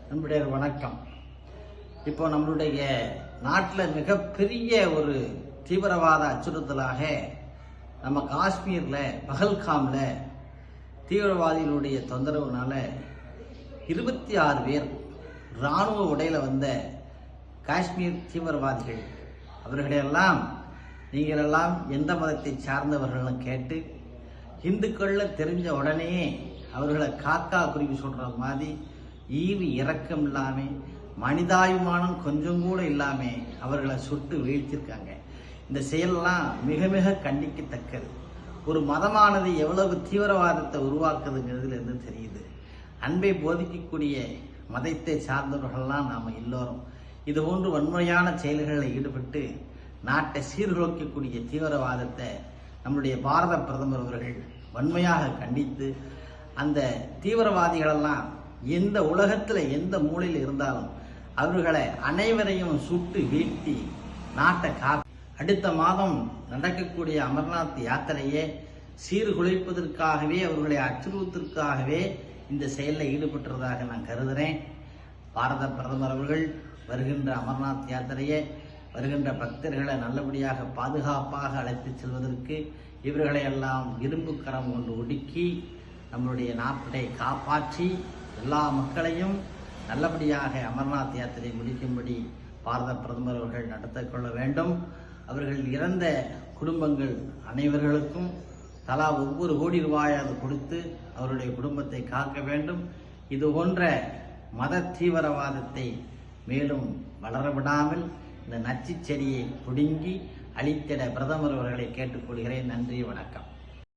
நம்முடைய வணக்கம். இப்போ நம்மளுடைய நாட்டில் மிகப்பெரிய ஒரு தீவிரவாத அச்சுறுத்தலாக நம்ம காஷ்மீரில் பஹல்காமில் தீவிரவாதிகளுடைய தொந்தரவுனால 26 பேர் இராணுவ உடையில் வந்த காஷ்மீர் தீவிரவாதிகள், அவர்களெல்லாம் நீங்களெல்லாம் எந்த மதத்தை சார்ந்தவர்கள்னு கேட்டு இந்துக்களில் தெரிஞ்ச உடனே அவர்களை காக்கா குருவி சொல்கிற மாதிரி ஈவு இரக்கம் இல்லாமல் மனிதாபிமானம் கொஞ்சம் கூட இல்லாமல் அவர்களை சுட்டு வீழ்த்திருக்காங்க. இந்த செயலெல்லாம் மிக மிக கண்டிக்கத்தக்கது. ஒரு மதமானது எவ்வளவு தீவிரவாதத்தை உருவாக்குதுங்கிறதுலேருந்து தெரியுது. அன்பை போதிக்கக்கூடிய மதத்தை சார்ந்தவர்கள்லாம் நாம் எல்லோரும் இது போன்று வன்முறையான செயல்களில் ஈடுபட்டு நாட்டை சீர்குலைக்கக்கூடிய தீவிரவாதத்தை நம்முடைய பாரத பிரதமர் அவர்கள் வன்மையாக கண்டித்து அந்த தீவிரவாதிகளெல்லாம் எந்த உலகத்தில் எந்த மூலையில் இருந்தாலும் அவர்களை அனைவரையும் சுட்டு வீழ்த்தி நாட்டை அடுத்த மாதம் நடக்கக்கூடிய அமர்நாத் யாத்திரையை சீர்குலைப்பதற்காகவே அவர்களை அச்சுறுவதற்காகவே இந்த செயலில் ஈடுபட்டுறதாக நான் கருதுகிறேன். பாரத பிரதமர் அவர்கள் வருகின்ற அமர்நாத் யாத்திரையை வருகின்ற பக்தர்களை நல்லபடியாக பாதுகாப்பாக அழைத்து செல்வதற்கு இவர்களை எல்லாம் இரும்பு கரம் கொண்டு ஒடுக்கி நம்மளுடைய நாட்டை காப்பாற்றி எல்லா மக்களையும் நல்லபடியாக அமர்நாத் யாத்திரை முடிக்கும்படி பாரத பிரதமர் அவர்கள் நடத்த கொள்ள வேண்டும். அவர்கள் இறந்த குடும்பங்கள் அனைவர்களுக்கும் தலா ஒவ்வொரு கோடி ரூபாயாவது கொடுத்து அவருடைய குடும்பத்தை காக்க வேண்டும். இது போன்ற மத தீவிரவாதத்தை மேலும் வளரவிடாமல் இந்த நச்சு செடியை பிடுங்கி அழித்திட பிரதமர் அவர்களை கேட்டுக்கொள்கிறேன். நன்றி, வணக்கம்.